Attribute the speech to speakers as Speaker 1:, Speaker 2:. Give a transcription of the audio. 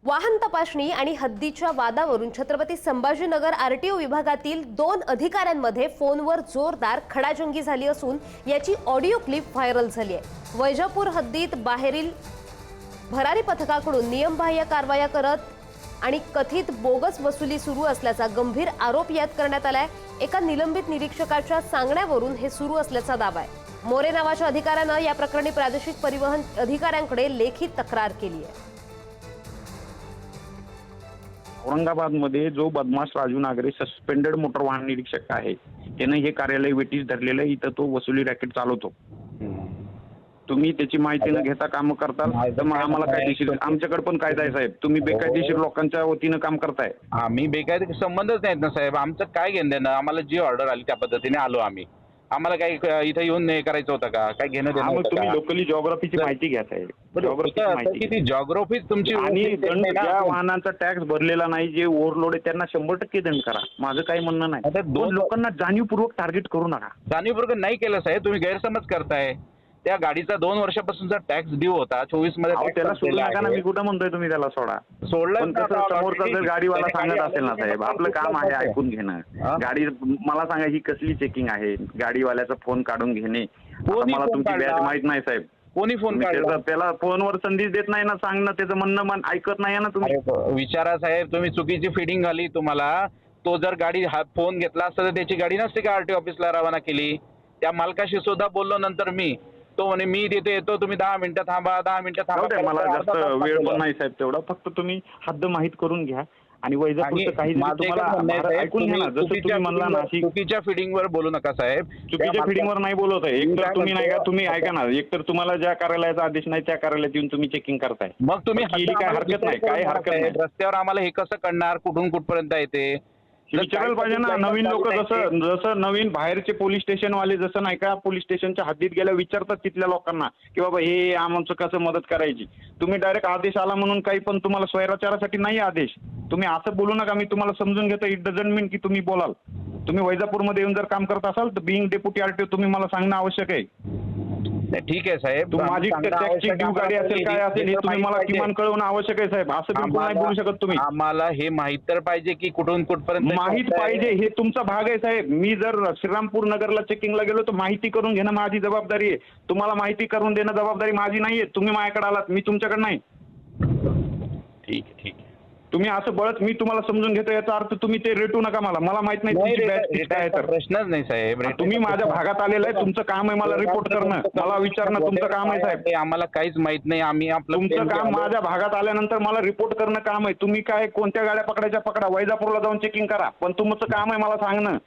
Speaker 1: वाहन तपासणी आणि हद्दीच्या वादावरून छत्रपती संभाजीनगर आरटीओ विभागातील 2 अधिकाऱ्यांमध्ये फोनवर जोरदार खडाजंगी झाली असून याची ऑडिओ क्लिप व्हायरल झाली आहे। वैजापूर हद्दीत बाहेरील भरारी पथकाकडून नियमबाह्य कारवाया करत आणि कथित बोगस वसुली सुरू असल्याचा गंभीर आरोप यात करण्यात आलाय। एका निलंबित निरीक्षकाच्या सांगण्यावरून हे सुरू असल्याचा दावा आहे। मोरे नावाच्या अधिकाऱ्यानं या प्रकरणी प्रादेशिक परिवहन अधिकाऱ्यांकडे लेखी तक्रार केली आहे।
Speaker 2: औरंगाबादमध्ये जो बदमाश राजू नागरे सस्पेंडेड मोटर वाहन निरीक्षक आहे त्याने हे कार्यालय वेटीस धरलेलं आहे। इथं तो वसुली रॅकेट चालवतो। तुम्ही त्याची माहिती न घेता काम करताल तर मग आम्हाला कायदेशीर आमच्याकडे पण कायदा आहे साहेब। तुम्ही बेकायदेशीर लोकांच्या वतीनं काम करताय।
Speaker 3: आम्ही बेकायदेशीर संबंधच नाहीत ना साहेब। आमचं काय घेणं देणं, आम्हाला जी ऑर्डर आली त्या पद्धतीने आलो आम्ही। आम्हाला काही इथे येऊन नाही करायचं होतं का? काय घेणं देणं होतं का?
Speaker 2: तुम्ही लोकली जिओग्राफीची माहिती घ्या साहेब।
Speaker 3: जिओग्राफी जिओग्राफी तुमची
Speaker 2: आणि दंड ज्या वाहनांचा टॅक्स भरलेला नाही, जे ओव्हरलोड आहे त्यांना 100% दंड करा। माझं काही म्हणणं नाही। दोन लोकांना जाणीवपूर्वक टार्गेट करू नका।
Speaker 3: जाणीवपूर्वक नाही केलं साहेब, तुम्ही गैरसमज करताय। त्या गाडीचा 2 वर्षापासूनचा टॅक्स ड्यू होता, 24 मध्ये
Speaker 2: त्याला सोडू नका ना। मी कुठं म्हणतोय तुम्ही त्याला सोडा?
Speaker 3: सोडलं
Speaker 2: समोरचा जर गाडीवाला सांगत असेल ना साहेब, आपलं काम आहे ऐकून घेणं। गाडी मला सांगा ही कसली चेकिंग आहे? गाडीवाल्याचा फोन काढून घेणे। मला तुमची बॅच माहित नाही साहेब।
Speaker 3: कोणी फोन काढला?
Speaker 2: त्याला फोनवर संदेश देत नाही ना, सांगणं त्याचं म्हणणं ऐकत नाही ना तुम्ही।
Speaker 3: विचारा साहेब, तुम्ही चुकीची फिडिंग आली तुम्हाला। तो जर गाडी फोन घेतला असता तर त्याची गाडी नसते का आरटीओ ऑफिसला रवाना केली? त्या मालकाशी सुद्धा बोललो नंतर मी, तो म्हणे मी तिथे येतो, तुम्ही 10 मिनिटं थांबा, 10 मिनिटं थांबा।
Speaker 2: मला जास्त वेळ पण नाही साहेब तेवढा। फक्त तुम्ही हद्द माहीत करून घ्या आणि वैजापूरचं काही तुम्हाला ऐकून घ्या ना। जसं तुम्ही म्हणला ना,
Speaker 3: चुकीच्या फिडिंगवर बोलू नका साहेब।
Speaker 2: चुकीच्या फिडिंगवर नाही बोलत आहे। एकतर तुम्ही नाही का, तुम्ही ऐका ना, एकतर तुम्हाला ज्या कार्यालयाचा आदेश नाही त्या कार्यालयात येऊन तुम्ही चेकिंग करताय।
Speaker 3: मग तुम्ही
Speaker 2: काय हरकत नाही, काय हरकत नाही।
Speaker 3: रस्त्यावर आम्हाला हे कसं कळणार कुठून कुठपर्यंत येते?
Speaker 2: विचारायला पाहिजे ना। नवीन लोक जसं नवीन बाहेरचे पोलीस स्टेशन वाले जसं नाही का पोलीस स्टेशनच्या हद्दीत गेल्या विचारतात तिथल्या लोकांना की बाबा हे आमचं कसं मदत करायची। तुम्ही डायरेक्ट आदेश आला म्हणून काही पण तुम्हाला स्वैराचारासाठी नाही आदेश। तुम्ही असं बोलू नका। मी तुम्हाला समजून घेतो। इट डझंट मीन की तुम्ही बोलाल। तुम्ही वैजापूरमध्ये येऊन जर काम करत असाल तर बिईंग डेप्युटी आरटीओ तुम्ही मला सांगणं आवश्यक आहे।
Speaker 3: ठीक आहे साहेब,
Speaker 2: माझी टॅक्सची ड्यू गाडी असेल काय असेल हे तुम्ही मला किमान कळवणं आवश्यक आहे साहेब। असं बिलकुल नाही बोलू शकत तुम्ही।
Speaker 3: आम्हाला हे माहित तर पाहिजे की कुठून कुठपर्यंत
Speaker 2: माहित पाहिजे। हे तुमचा भाग आहे साहेब। मी जर श्रीरामपूर नगरला चेकिंगला गेलो तर माहिती करून घेणं माझी जबाबदारी आहे। तुम्हाला माहिती करून देणं जबाबदारी माझी नाहीये। तुम्ही माझ्याकडे आलात, मी तुमच्याकडे नाही।
Speaker 3: ठीक आहे, ठीक आहे।
Speaker 2: तुम्ही असं बळच मी तुम्हाला समजून घेतो याचा अर्थ तुम्ही ते रेटू नका मला। मला माहित नाही तुमची बॅच काय तर
Speaker 3: प्रश्नच नाही साहेब।
Speaker 2: तुम्ही माझ्या भागात आलेला आहे, तुमचं काम आहे मला रिपोर्ट करणं, मला विचारणं तुमचं काम आहे साहेब।
Speaker 3: आम्हाला काहीच माहित नाही। आम्ही
Speaker 2: तुमचं काम माझ्या भागात आल्यानंतर मला रिपोर्ट करणं काम आहे। तुम्ही काय कोणत्या गाड्या पकडायच्या पकडा, वैजापूरला जाऊन चेकिंग करा, पण तुमचं काम आहे मला सांगणं।